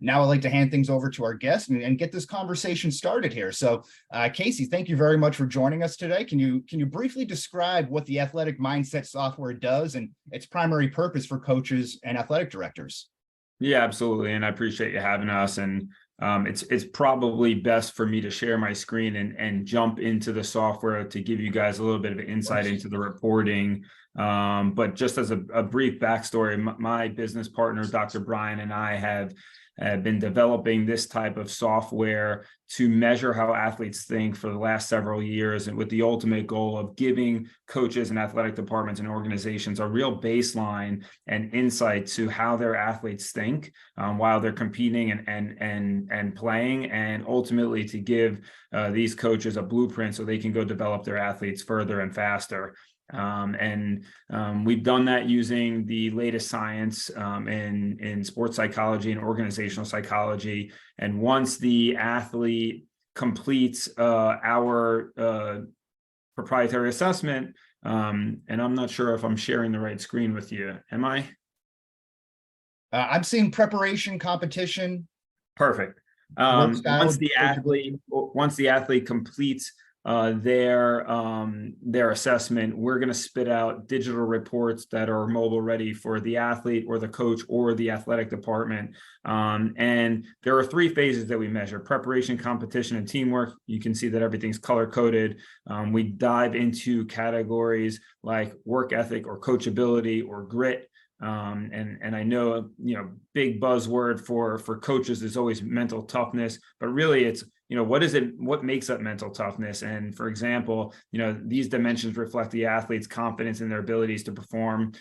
Now I'd like to hand things over to our guest and get this conversation started here. So, Casey, thank you very much for joining us today. Can you briefly describe what the athletic mindset software does and its primary purpose for coaches and athletic directors? Yeah, absolutely. And I appreciate you having us. And it's probably best for me to share my screen and jump into the software to give you guys a little bit of insight into the reporting. But just as a brief backstory, my business partner, Dr. Brian, and I have been developing this type of software to measure how athletes think for the last several years, and with the ultimate goal of giving coaches and athletic departments and organizations a real baseline and insight to how their athletes think while they're competing and playing, and ultimately to give these coaches a blueprint so they can go develop their athletes further and faster. We've done that using the latest science in sports psychology and organizational psychology. And once the athlete completes our proprietary assessment, and I'm not sure if I'm sharing the right screen with you. Am I? I'm seeing preparation, competition. Perfect. Once the athlete completes their assessment, we're going to spit out digital reports that are mobile ready for the athlete or the coach or the athletic department. And there are 3 phases that we measure: preparation, competition, and teamwork. You can see that everything's color coded. We dive into categories like work ethic or coachability or grit. And I know, big buzzword for coaches is always mental toughness, but really it's, what makes up mental toughness? And for example, these dimensions reflect the athlete's confidence in their abilities to perform,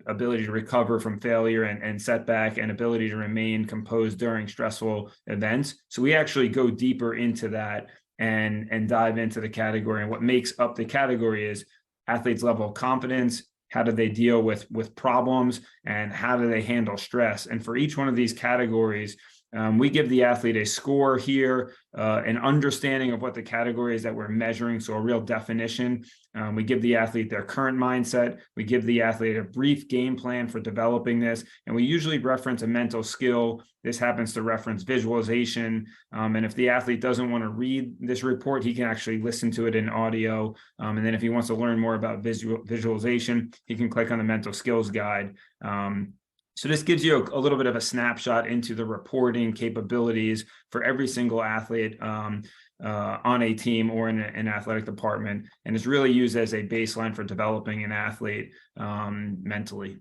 ability to recover from failure and setback, and ability to remain composed during stressful events. So we actually go deeper into that and dive into the category. And what makes up the category is athletes' level of confidence. How do they deal with problems, and how do they handle stress? And for each one of these categories, we give the athlete a score here, an understanding of what the category is that we're measuring, so a real definition. We give the athlete their current mindset. We give the athlete a brief game plan for developing this, and we usually reference a mental skill. This happens to reference visualization. And if the athlete doesn't want to read this report, he can actually listen to it in audio. And then if he wants to learn more about visualization, he can click on the mental skills guide. So this gives you a little bit of a snapshot into the reporting capabilities for every single athlete on a team or in an athletic department, and is really used as a baseline for developing an athlete mentally.